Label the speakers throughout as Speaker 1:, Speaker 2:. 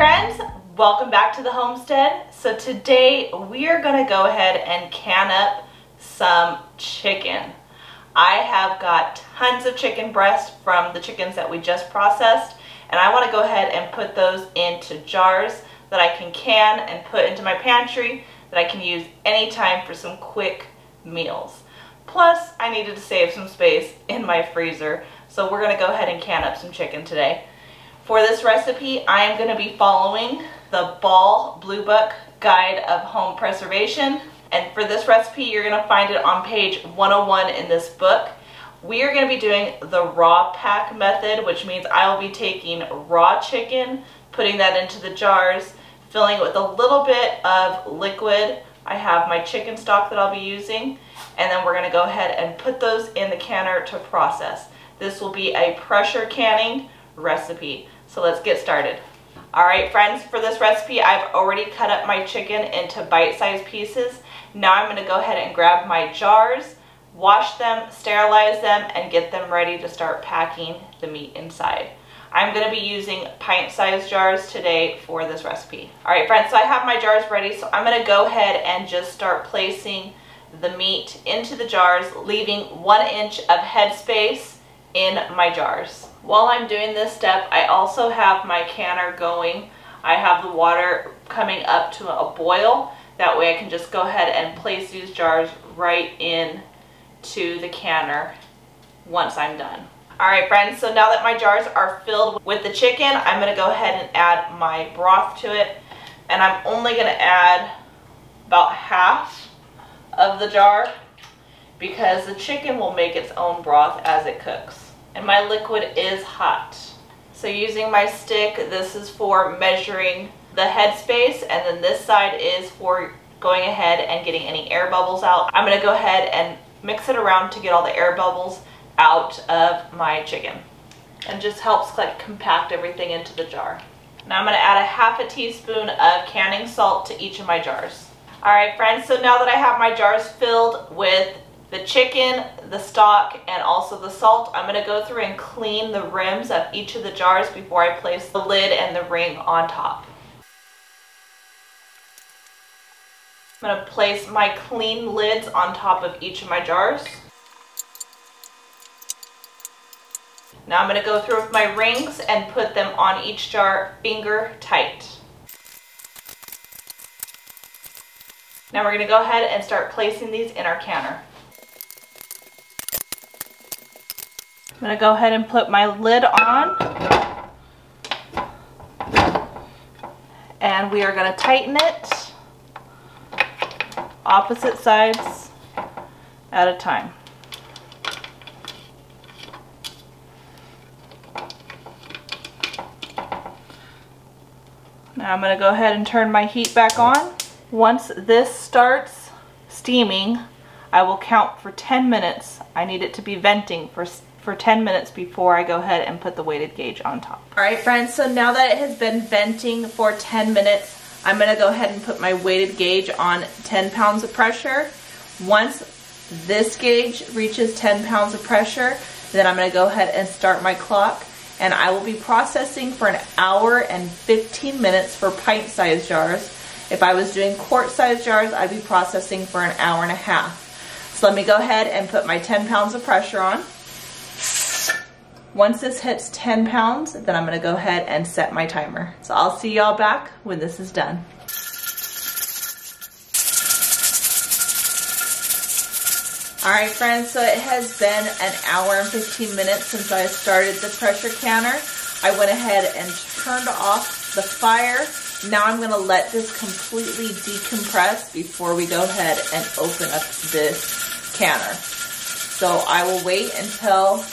Speaker 1: friends, welcome back to the homestead. So today we are going to go ahead and can up some chicken. I have got tons of chicken breast from the chickens that we just processed, and I want to go ahead and put those into jars that I can and put into my pantry that I can use anytime for some quick meals. Plus, I needed to save some space in my freezer, so we're going to go ahead and can up some chicken today. For this recipe, I am going to be following the Ball Blue Book Guide of Home Preservation. And for this recipe, you're going to find it on page 101 in this book. We are going to be doing the raw pack method, which means I will be taking raw chicken, putting that into the jars, filling it with a little bit of liquid. I have my chicken stock that I'll be using, and then we're going to go ahead and put those in the canner to process. This will be a pressure canning recipe. So let's get started. Alright friends, for this recipe I've already cut up my chicken into bite-sized pieces. Now I'm going to go ahead and grab my jars, wash them, sterilize them, and get them ready to start packing the meat inside. I'm going to be using pint-sized jars today for this recipe. Alright friends, so I have my jars ready, so I'm going to go ahead and just start placing the meat into the jars, leaving 1 inch of headspace in my jars. While I'm doing this step, I also have my canner going. I have the water coming up to a boil. That way I can just go ahead and place these jars right in to the canner once I'm done. Alright friends, so now that my jars are filled with the chicken, I'm going to go ahead and add my broth to it. And I'm only going to add about half of the jar because the chicken will make its own broth as it cooks. And my liquid is hot. So using my stick, this is for measuring the headspace, and then this side is for going ahead and getting any air bubbles out. I'm going to go ahead and mix it around to get all the air bubbles out of my chicken. And just helps like compact everything into the jar. Now I'm going to add a ½ teaspoon of canning salt to each of my jars. Alright friends, so now that I have my jars filled with the chicken, the stock, and also the salt, I'm going to go through and clean the rims of each of the jars before I place the lid and the ring on top. I'm going to place my clean lids on top of each of my jars. Now I'm going to go through with my rings and put them on each jar finger tight. Now we're going to go ahead and start placing these in our canner. I'm going to go ahead and put my lid on, and we are going to tighten it opposite sides at a time. Now I'm going to go ahead and turn my heat back on. Once this starts steaming, I will count for 10 minutes. I need it to be venting for 10 minutes before I go ahead and put the weighted gauge on top. Alright friends, so now that it has been venting for 10 minutes, I'm going to go ahead and put my weighted gauge on 10 pounds of pressure. Once this gauge reaches 10 pounds of pressure, then I'm going to go ahead and start my clock, and I will be processing for 1 hour and 15 minutes for pint-sized jars. If I was doing quart-sized jars, I'd be processing for 1.5 hours. So let me go ahead and put my 10 pounds of pressure on. Once this hits 10 pounds, then I'm going to go ahead and set my timer. So I'll see y'all back when this is done. Alright friends, so it has been 1 hour and 15 minutes since I started the pressure canner. I went ahead and turned off the fire. Now I'm going to let this completely decompress before we go ahead and open up this canner. So I will wait until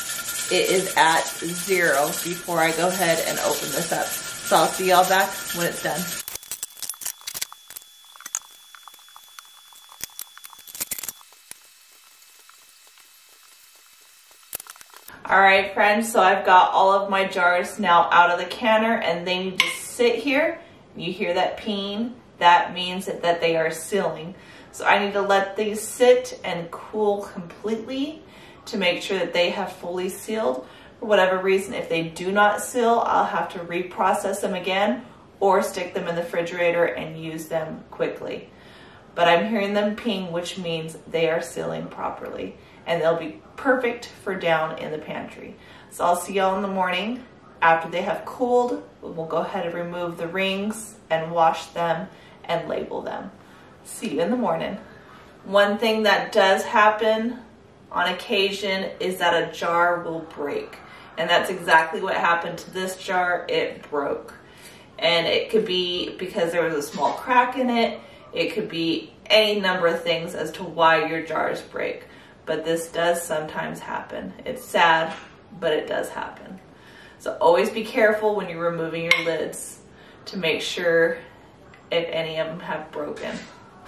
Speaker 1: it is at 0 before I go ahead and open this up. So I'll see y'all back when it's done. Alright friends, so I've got all of my jars now out of the canner, and they need to sit here. You hear that ping? That means that they are sealing. So I need to let these sit and cool completely to make sure that they have fully sealed. For whatever reason, if they do not seal, I'll have to reprocess them again, or stick them in the refrigerator and use them quickly. But I'm hearing them ping, which means they are sealing properly, and they'll be perfect for down in the pantry. So I'll see y'all in the morning. After they have cooled, we'll go ahead and remove the rings and wash them and label them. See you in the morning. One thing that does happen on occasion is that a jar will break. And that's exactly what happened to this jar. It broke. And it could be because there was a small crack in it. It could be any number of things as to why your jars break. But this does sometimes happen. It's sad, but it does happen. So always be careful when you're removing your lids to make sure if any of them have broken.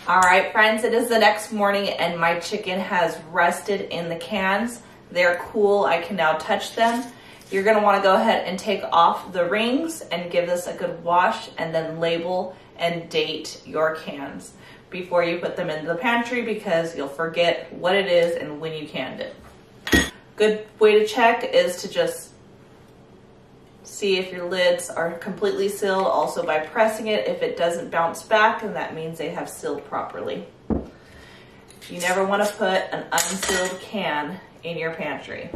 Speaker 1: All right, friends, it is the next morning and my chicken has rested in the cans. They're cool. I can now touch them. You're gonna wanna go ahead and take off the rings and give this a good wash, and then label and date your cans before you put them into the pantry, because you'll forget what it is and when you canned it. Good way to check is to just see if your lids are completely sealed, also by pressing it. If it doesn't bounce back, then that means they have sealed properly. You never want to put an unsealed can in your pantry.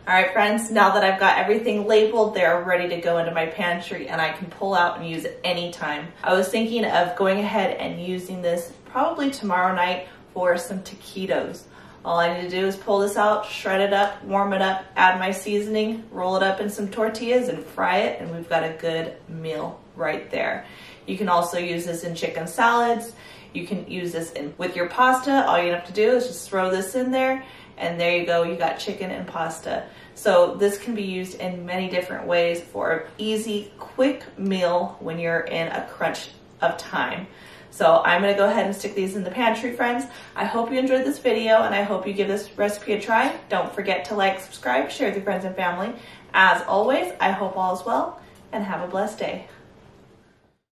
Speaker 1: All right, friends, now that I've got everything labeled, they're ready to go into my pantry and I can pull out and use it anytime. I was thinking of going ahead and using this probably tomorrow night for some taquitos. All I need to do is pull this out, shred it up, warm it up, add my seasoning, roll it up in some tortillas and fry it, and we've got a good meal right there. You can also use this in chicken salads. You can use this with your pasta. All you have to do is just throw this in there, and there you go, you got chicken and pasta. So this can be used in many different ways for an easy, quick meal when you're in a crunch of time. So I'm gonna go ahead and stick these in the pantry, friends. I hope you enjoyed this video and I hope you give this recipe a try. Don't forget to like, subscribe, share with your friends and family. As always, I hope all is well and have a blessed day.